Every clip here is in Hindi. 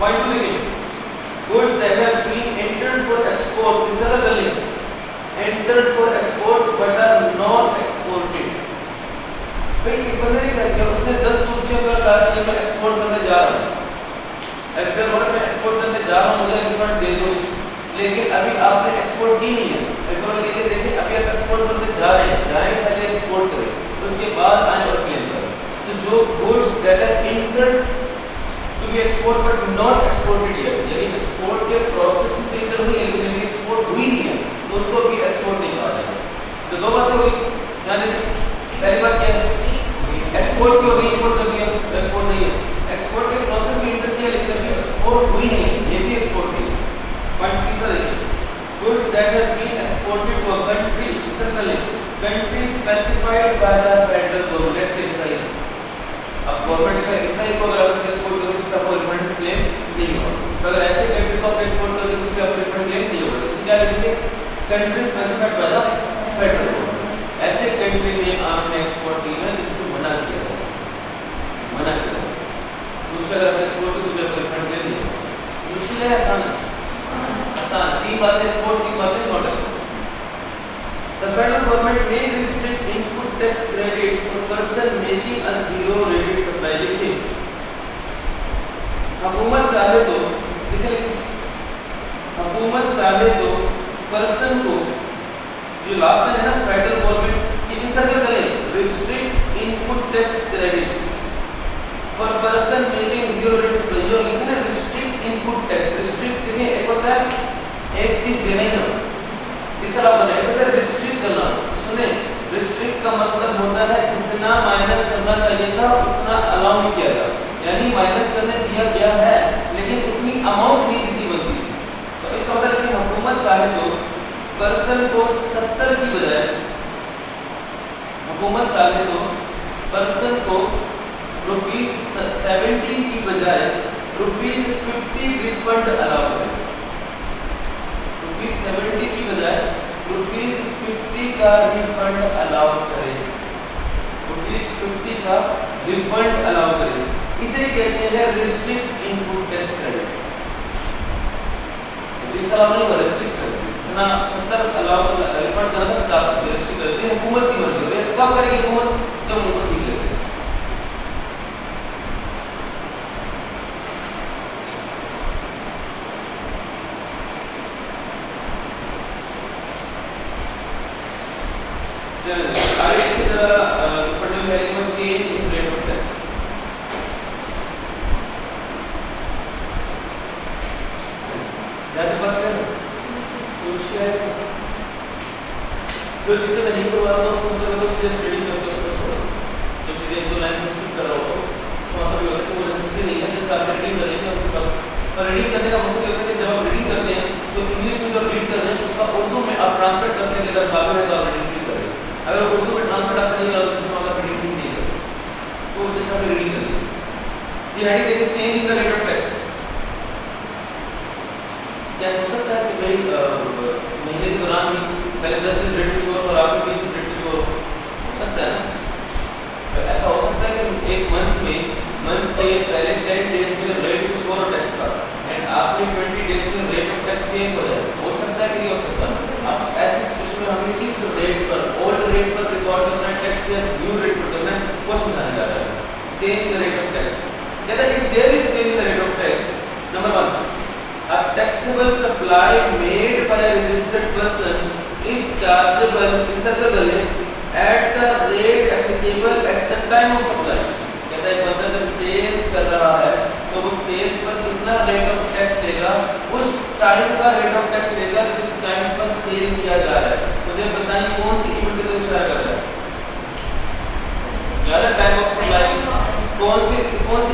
पॉइंट 2 देखिए, goods that have been entered for export, किस तरह कर लें, entered for export but are not exported। भाई एक बंदे ने क्या किया, उसने 10 कुर्सियों का कहा कि मैं एक्सपोर्ट करने जा रहा हूँ, एग्रीकल्चर वर्ड में एक्सपोर्ट करने जा रहा हूँ, मुझे रिफंड दे दो, लेकिन अभी आपने एक्सपोर्ट की नहीं है। देखिए देखिए अभी आप एक्सपोर्ट करने जा रहे हैं, जाए पहले एक्सपोर्ट करें, उसके बाद आए और क्लेम करें। तो जो goods that are entered to be export but not exported yet, यानी एक्सपोर्ट के प्रोसेस में एंटर हुई है लेकिन एक्सपोर्ट हुई नहीं है, तो उनको भी एक्सपोर्ट नहीं कहा जाएगा। तो दो बातें हुई, ध्यान दें। पहली बात क्या है, एक्सपोर्ट की होगी, इंपोर्ट कर दिया, एक्सपोर्ट नहीं है। एक्सपोर्ट के प्रोसेस में एंटर किया लेकिन अभी एक्सपोर्ट हुई नहीं है, ये भी एक्सपोर्ट नहीं है। पॉइंट तीसरा देखिए, goods that have been exported to a country, certainly country specified by the federal government, let's say Israel। अब गवर्नमेंट का इसराइल को अगर आप एक्सपोर्ट करोगे तो आपको रिफंड क्लेम नहीं होगा। तो अगर ऐसे कंट्री को आप एक्सपोर्ट करोगे तो उसमें आपको रिफंड क्लेम नहीं होगा। इसलिए क्या लिखेंगे, country specified by the federal government. ऐसे कंट्री में आपने एक्सपोर्ट किया है जिससे मना किया है, मना किया है, तो उसका अगर आप एक्सपोर्ट करोगे तो आपको रिफंड क्लेम नहीं होगा। मुश्किल है, आसान है? आसान। तीन बातें एक्सपोर्ट, तीन बातें not export. The federal government may restrict input tax credit for person making a zero rated supply। देखिए हुकूमत चाहे तो, देखिए हुकूमत चाहे तो पर्सन को, जो लास्ट है ना फेडरल गवर्नमेंट की इंसर्ट करें, restrict input tax credit for person making zero rate supply. जो लिखा है रिस्ट्रिक्ट इनपुट टैक्स, रिस्ट्रिक्ट देखिए एक होता है एक चीज देना ही ना, तीसरा होता है रिस्ट्रिक्ट करना। सुने, रिस्ट्रिक्ट का मतलब होता है जितना माइनस करना चाहिए था उतना अलाउ नहीं किया गया, यानी माइनस करने दिया गया है लेकिन उतनी अमाउंट नहीं जितनी बनती थी। तो इसका मतलब है कि हुकूमत चाहे तो पर्सन को 70 की बजाय, हुकूमत चाहे तो पर्सन को ₹70 की बजाय ₹50 रिफंड अलाउ करें। ₹70 की बजाय ₹50 का रिफंड अलाउ करें, ₹50 का रिफंड अलाउ करें। इसे कहते हैं रिस्ट्रिक्ट इनपुट टैक्स क्रेडिट। इस अलाउ नहीं, रिस्ट्रिक्ट करते हैं ना, 70 अलाउ रिफंड करना 50 से रिस्ट्रिक्ट करते हैं। हुकूमत की मर्जी है, कब करेगी हुकूमत, जब उनको ठीक लगे। आगे की तरह पढ़ने में change in rate of tax. ज़्यादा बात करें तो मुश्किल है इसमें, जो चीज़ें मैं नहीं करवा रहा हूँ उसको मतलब तो मुझे स्टडी करके उसको छोड़ दो। जो चीज़ें एक दो लाइन में स्किप कर रहा हूँ इसका मतलब ये होता है कि वो नेसेसरी नहीं है। जैसे आप रीडिंग कर लेंगे उसके बाद, और रीडिंग करने का मकसद ये होता है कि जब आप रीडिंग करते हैं तो इंग्लिश में जो रीड कर रहे हैं उसका उर्दू में आप ट्रांसलेट करने के लिए काबिल है तो आप रीडिंग कर रहे हैं। अगर उर्दू में ट्रांसलेट आपसे नहीं होगा तो इसका मतलब रीडिंग नहीं करें, तो जैसे आपने रीडिंग कर ली। ये हेडिंग देखिए, change in the rate of tax. क्या सोच सकता है कि भाई महीने के दौरान ही पहले 10 दिन रेट कुछ और और आपके 20 दिन रेट कुछ और हो सकता है ना? तो ऐसा हो सकता है कि एक मंथ के पहले 10 डेज में रेट कुछ और टैक्स का एंड आफ्टर 20 डेज में रेट ऑफ टैक्स चेंज हो जाए, हो सकता है कि नहीं हो सकता? अब ऐसी सिचुएशन में हमें किस रेट पर, ओल्ड रेट पर रिकॉर्ड करना है टैक्स या न्यू रेट पर करना है, वो समझाने जा रहा है। Change in the rate of tax, कहता है if there is change in the rate of tax, number 1, a taxable supply made by a registered person is chargeable at the rate applicable at the time of supply। कहता है बंदा जब सेल्स कर रहा है तो वो सेल्स पर कितना रेट ऑफ टैक्स लेगा, उस टाइम का रेट ऑफ टैक्स लेगा जिस टाइम पर सेल किया जा रहा है। मुझे बताइए कौन सी इवेंट की तरफ इशारा कर रहा है? याद है टाइम ऑफ सप्लाई, कौन सी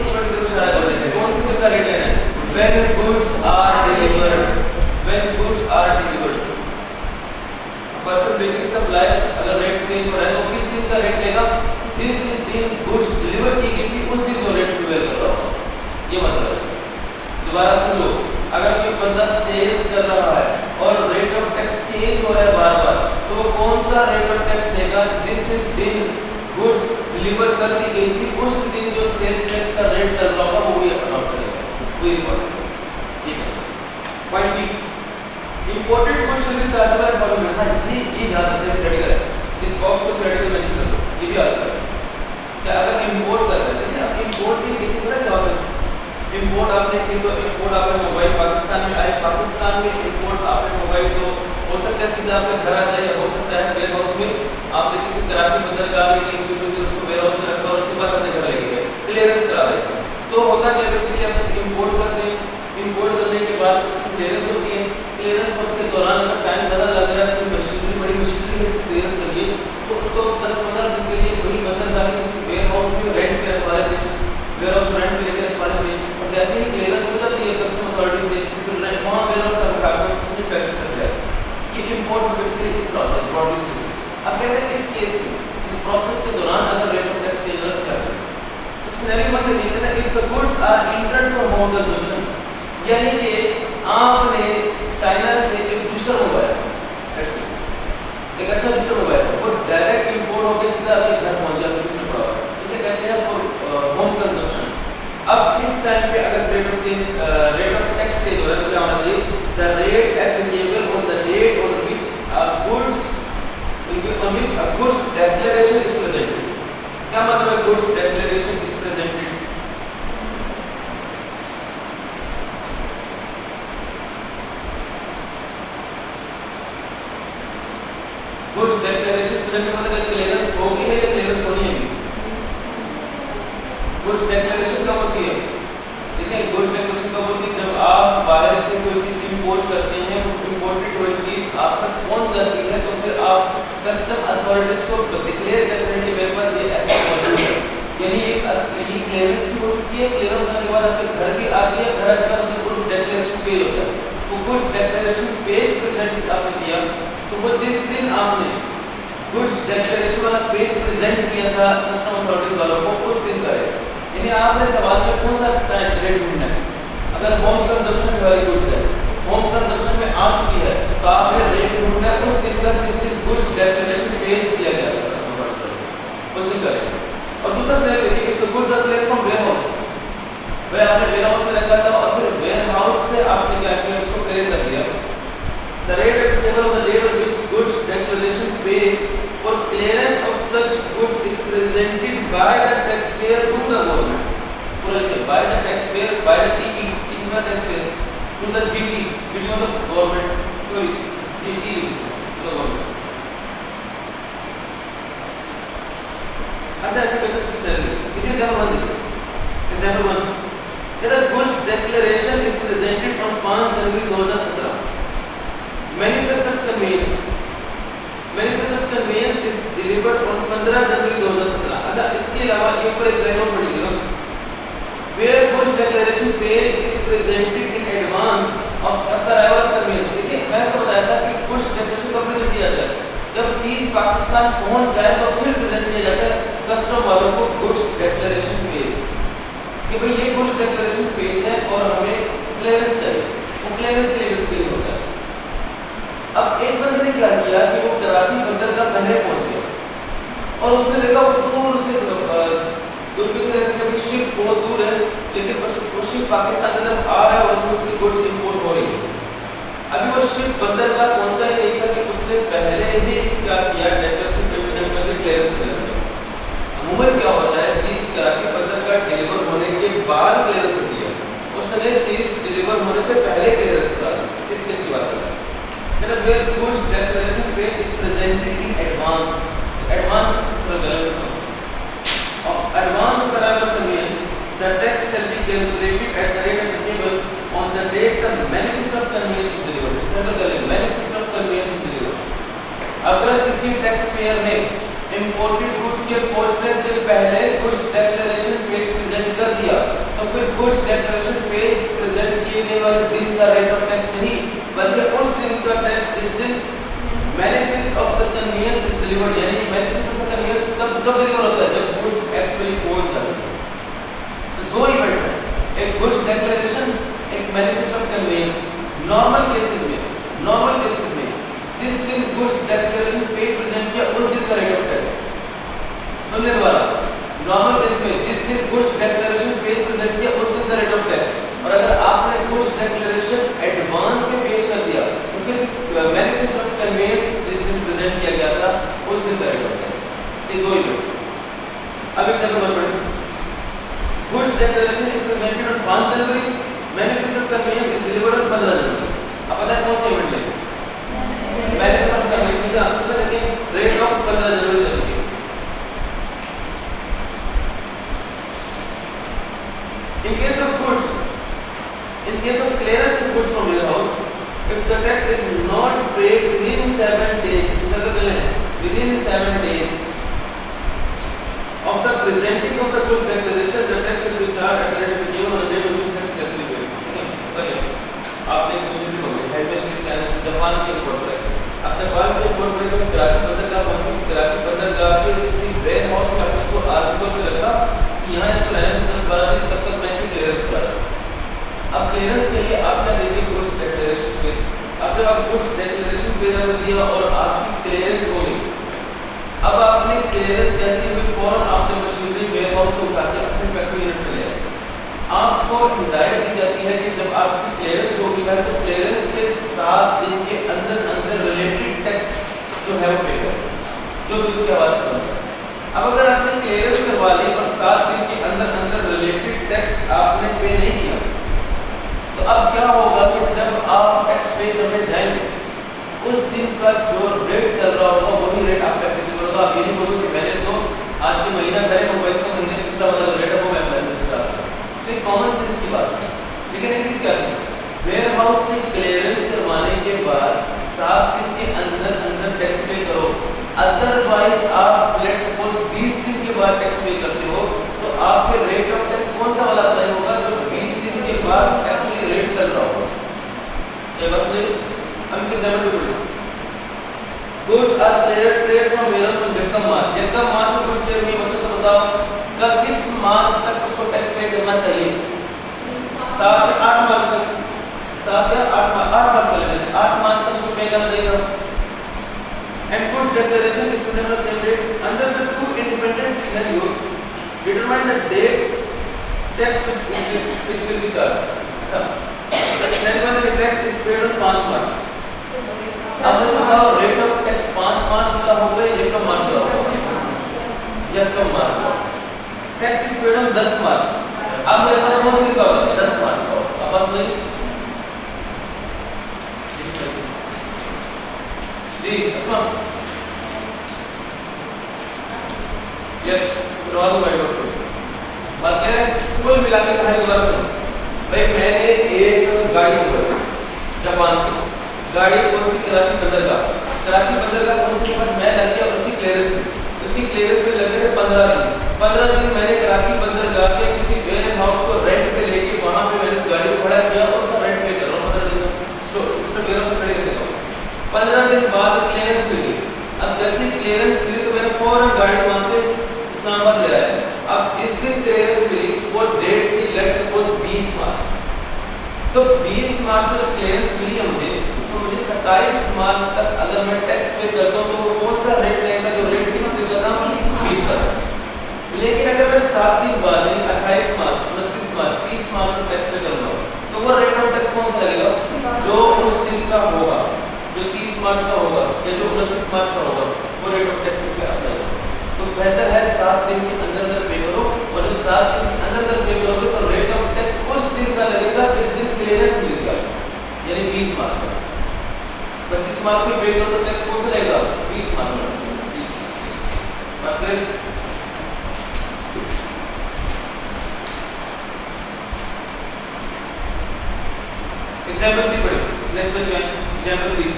इवेंट की तरफ इशारा कर रहे हैं? कौन सी कितना रेट लेना है? When goods are delivered, when goods are delivered, person basic supply अगर रेट चेंज हो रहा है तो किस दिन का रेट लेगा, जिस दिन गुड्स डिलीवर की गई थी उस दिन जो रेट प्रिवेल कर रहा होगा। ये मतलब है, दोबारा सुन लो, अगर कोई बंदा सेल्स कर रहा है और रेट ऑफ टैक्स चेंज हो रहा है बार बार, तो वो कौन सा रेट ऑफ टैक्स लेगा, जिस दिन गुड्स डिलीवर कर दी गई थी उस दिन जो सेल्स टैक्स का रेट चल रहा होगा वो भी अडॉप्ट करेगा। कोई बात point B, imported goods shall be chargeable by following. हां ये याद रखते हैं, थ्योरेटिकल है, इस बॉक्स को थ्योरेटिकल मेंशन कर दो, ये भी आ चुका है कि अगर इंपोर्ट कर रहे हैं, देखिए इंपोर्ट की किसी तरह क्या होता है, इंपोर्ट आपने की तो इंपोर्ट आपने मोबाइल पाकिस्तान में आए, पाकिस्तान में इंपोर्ट आपने मोबाइल तो हो सकता है सीधा आपके घर आ जाए, या हो सकता है वेयर हाउस में आपने किसी कराची बंदरगाह में कहीं पे उसको वेयर हाउस में रखा और उसके बाद अपने घर ले गए, क्लियरेंस करा देते हैं। तो होता क्या बेसिकली आप इंपोर्ट करते हैं, इंपोर्ट करने के बाद उसकी क्लियरेंस होती है, क्लियरेंस वक्त के दौरान अगर टाइम ज़्यादा लग रहा है, कोई मशीनरी बड़ी मशीनरी है क्लियरेंस के लिए, तो उसको 10-15 दिन के लिए वही बंदरगाह में किसी वेयर हाउस में रेंट पे रखवा लेते हैं, वेयर हाउस रेंट पे लेकर रखवा लेते हैं, और जैसे ही क्लियरेंस हो जाती है कस्टम अथॉरिटी से, फिर वहाँ वेयर हाउस से उठा कर उसको फैक्ट्री कर दिया। ये इंपोर्ट बेसिकली इस तरह होता है ब्रॉडली स्पीकिंग। अब कहते हैं इस केस में इस प्रोसेस के दौरान अगर रेट ऑफ टैक्स चेंज हो क्या करें, तो सिनेरियो में देखते हैं if the goods are entered for home consumption, यानी कि आपने चाइना से एक जूसर मंगवाया, ऐसे एक अच्छा जूसर मंगवाया, वो डायरेक्ट इंपोर्ट होकर सीधा आपके घर पहुंच जाता है, जूसर पड़ा हुआ है, इसे कहते हैं फॉर होम कंजम्पशन। अब इस टाइम पे अगर रेट ऑफ टैक्स चेंज हो रहा है तो क्या होना चाहिए, the rate applicable on the date on which goods on which a goods declaration is presented। क्या मतलब है goods declaration is presented? goods declaration presented मतलब क्लियरेंस होगी है या क्लियरेंस होनी है? goods declaration कब होती है? देखिए goods declaration कब होती है, जब आप बाहर से कोई चीज इंपोर्ट करते हैं, इंपोर्टेड कोई चीज आप तक पहुंच जाती है, तो फिर आप कस्टम अथॉरिटीज को डिक्लेयर करते हैं कि मेरे पास ये ऐसा मौजूद है, यानी ये क्लियरेंस की हो चुकी है, क्लियरेंस होने के बाद आपके घर भी आ गया, घर के बाद गुड्स डेक्लेरेशन पेज होता है, तो गुड्स डेक्लेरेशन पेज प्रेजेंट आपने किया, तो वो जिस दिन आपने गुड्स डेक्लेरेशन वाला पेज प्रेजेंट किया था कस्टम अथॉरिटीज वालों को, उस दिन करें, यानी आपने सवाल में कौन सा डेट ढूंढना है, अगर होम कंजम्पशन वाली गुड्स है, होम कंजम्पशन में आ चुकी है, तो आपने रेट ढूंढना है उस दिन का जिस दिन गुड्स डेक्लेरेशन पेज दिया गया था कस्टमर को, उस दिन करें। और दूसरा सिनेरियो देखिए, if the goods are collected from warehouse, वह आपने वेयर हाउस में रखा था और फिर वेयर हाउस से आपने क्या किया, उसको क्लियर कर दिया, the rate applicable on the date on which goods declaration page for clearance of such goods is presented by the taxpayer to the government, पूरा लिखिए, by the taxpayer, by the TP, कितना taxpayer, to the GT, which was the government, sorry, GT, the government। अच्छा ऐसे करते हैं सर, इसे एग्जांपल देखिए, example 1, the goods declaration is presented on 5 January 2017, manifest of conveyance is delivered on 15 जनवरी 2017। अच्छा इसके अलावा ये ऊपर एक लाइन और पढ़िएगा, where goods declaration page is presented in advance of arrival of conveyance। देखिए मैं आपको बताया था कि goods declaration कब प्रेजेंट किया जाता है, जब चीज पाकिस्तान पहुंच जाए तो फिर प्रेजेंट किया जाता है कस्टम वालों को goods declaration page, कि भाई ये goods declaration page है और हमें क्लियरेंस चाहिए, वो क्लियरेंस के लिए इसके होता है। अब एक बंदे ने क्या किया कि वो कराची बंदरगाह पहले पहुंच गया और उसने देखा वो दूर से दूरबीन से देखा शिप बहुत दूर है, लेकिन वो शिप पाकिस्तान की तरफ आ रहा है और उसमें उसकी गुड्स इंपोर्ट हो रही है। अभी वो शिप बंदरगाह पहुंचा ही नहीं था कि उसने पहले ही क्या किया, डेक्लेरेशन पेमेंट करके क्लियरेंस कर दिया। अमूमन क्या होता है, चीज कराची बंदरगाह डिलीवर होने के बाद क्लियरेंस होती है, उसने चीज डिलीवर होने से पहले क्लियरेंस करा दी, इसके की बात है। मतलब where goods declaration page is presented in advance, advance is relevance of advance of the arrival conveyance, the tax shall be calculated at the rate applicable on the date the manifest of conveyance is delivered। इसका क्या है, manifest of conveyance is delivered। अगर किसी टैक्स पेयर ने इंपोर्टेड गुड्स के पहुंचने से पहले गुड्स डेक्लेरेशन पेज प्रेजेंट कर दिया, तो फिर गुड्स डेक्लेरेशन पेज प्रेजेंट किए गए वाले दिन का रेट ऑफ टैक्स नहीं, बल्कि उस दिन का टैक्स जिस दिन manifest of the convenience is delivered, यानी मैनिफेस्ट ऑफ द कन्वीनियंस तब डिलीवर होता है जब गुड्स एक्चुअली पहुंच जाते हैं। तो दो इवेंट्स हैं, एक गुड्स डिक्लेरेशन, एक manifest of convenience. Normal cases में जिस दिन गुड्स डिक्लेरेशन पेज प्रेजेंट किया उस दिन का रेट ऑफ टैक्स, सुनने वाला, नॉर्मल केस में जिस दिन गुड्स डिक्लेरेशन पेज प्रेजेंट किया उस दिन का रेट ऑफ टैक्स। और अगर आपने goods declaration advance 5 January, manifest of convenience is delivered on 15 जनवरी। अब पता है कौन सा इवेंट लेंगे? मैनिफेस्ट ऑफ कन्वीनियंस का आंसर है कि rate of 15 January January. In case of goods, in case of clearance of goods from warehouse, if the tax is not paid within 7 days, within 7 days of the presenting of the goods declaration, the tax will be charged at the rate of given on the date of which tax is paid. ठीक है? आपने क्वेश्चन भी होंगे हेडमेशन चैनल से जापान से इंपोर्ट करेंगे। अब जापान से इंपोर्ट करेंगे तो कराची बंदरगाह पहुंचे, कराची बंदरगाह के किसी वेयर हाउस में आपने उसको आरसी पे रखा कि यहाँ इसको रहने 10-12 दिन तब तक मैं इसे क्लियरेंस करा रहा हूँ। अब क्लियरेंस के लिए आप क्या देंगे? Goods declaration page. अब जब आप गुड्स डिक्लेरेशन पेज आपने दिया और आपकी क्लियरेंस हो गई, अब आपने क्लियरेंस जैसे हुई फौरन आपने मशीनरी वेयर हाउस से उठा के अपने फैक्ट्री यूनिट में ले आए। आपको हिदायत दी जाती है कि जब आपकी क्लियरेंस होगी है तो क्लियरेंस के 7 दिन के अंदर अंदर रिलेटेड टैक्स जो है वो पे करें, जो भी उसके हवाले से बनता है। अब अगर आपने क्लियरेंस करवा ली और 7 दिन के अंदर अंदर रिलेटेड टैक्स आपने पे नहीं किया, तो अब क्या होगा कि जब आप टैक्स पे करने जाएंगे उस दिन का जो रेट चल रहा होगा वही रेट आप एप्लीकेबल होगा। आप ये नहीं बोलोगे कि मैंने तो आज से महीना पहले मोबाइल का महीने पिछला वाला रेट है वो मैं पहले चाहता हूँ। तो ये कॉमन सेंस की बात है। लेकिन एक चीज़ क्या है, वेयर हाउस से क्लियरेंस करवाने के बाद 7 दिन के अंदर अंदर टैक्स पे करो। अदरवाइज आप लेट्स सपोज 20 दिन के बाद टैक्स पे करते हो तो आपके रेट ऑफ टैक्स कौन सा वाला अप्लाई होगा? जो 20 दिन के बाद एक्चुअली रेट चल रहा होगा। ये बस मुझे हम एग्जांपल भी पढ़ेंगे। Goods are trade from warehouse जब मार्च, जब मार्च में कुछ क्लियर नहीं बच्चों को बताओ का किस मार्च तक उसको टैक्स पे करना चाहिए? 7 या 8 मार्च तक, 7 या 8 मार्च चले जाए, 8 मार्च तक उसको पे करना चाहिए। And goods declaration is written on the same date. Under the two independent scenarios, determine the date tax which will be charged. अच्छा, then when the tax is paid on 5 March. अब मुझे बताओ रेट ऑफ टैक्स 5 मार्च का होगा या कब मार्च का होगा? या कब मार्च का? टैक्स इज पेड ऑन 10 मार्च। अब मुझे बताओ कौन सी का होगा? 10 मार्च का होगा। अब बस नहीं जी असमा यस करवा दो भाई डॉक्टर। बात है कुल मिला के कहानी दोबारा सुनो भाई। मैंने एक गाड़ी बुलाई जापान से, गाड़ी पहुंची कराची बंदरगाह, कराची बंदरगाह पहुंचने के बाद मैं लग गया उसी क्लियरेंस में, उसी क्लियरेंस में लगे थे 15 दिन। 15 दिन मैंने कराची बंदरगाह के किसी वेयर हाउस को रेंट पे लेके वहां पे मैंने गाड़ी को खड़ा किया और उसका रेंट पे कर रहा हूं 15 दिन स्टोर वेयर हाउस खड़े करके। 15 दिन बाद क्लियरेंस मिली। अब जैसे क्लियरेंस मिली तो मैंने फौरन गाड़ी वहां से इस्लामाबाद ले आया। अब जिस दिन क्लियरेंस मिली वो डेट थी लेट्स सपोज 20 मार्च। तो 20 मार्च को जब क्लियरेंस मिली है मुझे, तो मुझे 27 मार्च तक अगर मैं टैक्स पे करता हूं तो वो कौन सा रेट रहेगा? जो रेट 60 का था 20 का। लेकिन अगर मैं 7 दिन बाद यानी 28 मार्च, 29 मार्च, 30 मार्च को टैक्स पे करूंगा तो वो रेट ऑफ टैक्स कौन सा लगेगा? जो उस दिन का होगा, जो 30 मार्च का होगा या जो 29 मार्च का होगा वो रेट ऑफ टैक्स पे अप्लाई होगा। तो बेहतर है 7 दिन के अंदर अंदर पे करो, और जब 7 दिन के अंदर अंदर पे करोगे तो रेट ऑफ टैक्स उस दिन का लगेगा जिस दिन क्लियरेंस मिलेगा, यानी 20 मार्च का। 25 मार्च में पे करो तो टैक्स कौन सा लगेगा? 20 मार्च का। मतलब एग्जांपल 3 पढ़ो, नेक्स्ट एग्जांपल 3।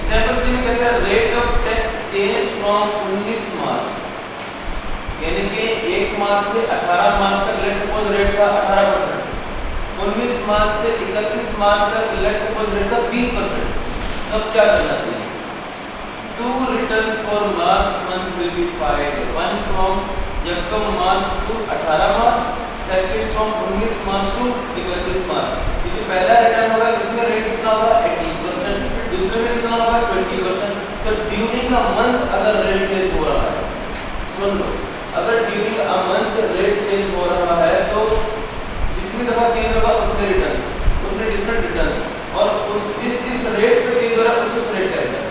एग्जांपल 3 में कहता है rate of tax change from 19 मार्च, यानी कि 1 मार्च से 18 मार्च तक लेट्स सपोज रेट था 18%, 19 मार्च से 31 मार्च तक लेट्स सपोज रेट था 20%। तब क्या करना चाहिए? 2 returns for March month will be filed, one from यकम मार्च to 18 March, second from 19 March two 31 मार्च। क्योंकि पहला रिटर्न होगा इसमें रेट कितना होगा 18%, दूसरे में कितना होगा 20%। तो ड्यूरिंग अ मंथ अगर रेट चेंज हो रहा है, सुन लो, अगर during a month rate change हो रहा है तो जितनी दफा चेंज होगा उतने रिटर्न्स, उतने डिफरेंट रिटर्न्स, और उस जिस रेट पे चेंज हो रहा है उस रेट का रिटर्न।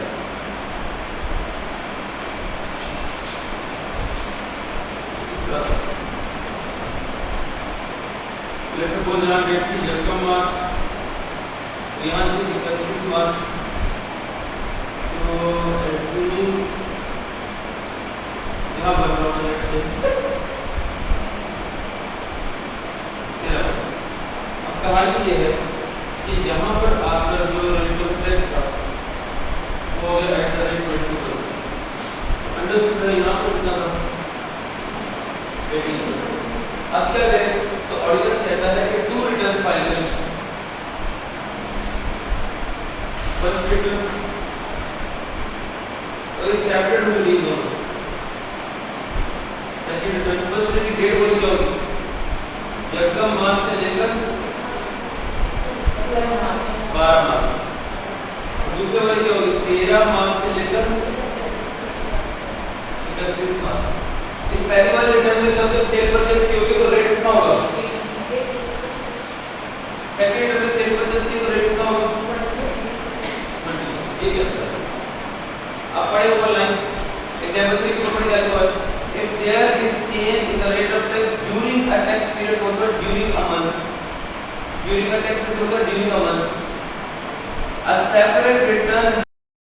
लेट्स सपोज यहाँ डेट थी 11 मार्च, यहाँ थी 31 मार्च, तो एसयूमिंग यहाँ बन रहा है लेट्स से 13 मार्च। अब कहानी ये है कि यहाँ पर आपका जो रेट ऑफ टैक्स था वो हो गया एट द रेट 22%। अंडरस्टूड है? यहाँ पर कितना था? 18%। अब क्या करें? तो ऑडियंस कहता है कि 2 रिटर्न्स फाइल करें। फर्स्ट रिटर्न तो ये सेपरेट में लीव दोनों। सेकंड रिटर्न फर्स्ट रिटर्न की डेट बोली क्या होगी? 11 मार्च से लेकर 12 मार्च। दूसरे वाली क्या होगी? 13 मार्च से लेकर 31 मार्च। इस पहली वाली रिटर्न में जब सेल परचेस की होगी तो रेट कितना होगा? सेकंड रिटर्न में सेल परचेस की तो रेट कितना होगा? 20%। ठीक है। अब पढ़े ऊपर लाइन एग्जांपल 3 के ऊपर क्या लिखा है? If there is change in the rate of tax during a tax period over during a month, during a tax period over during a month, a separate return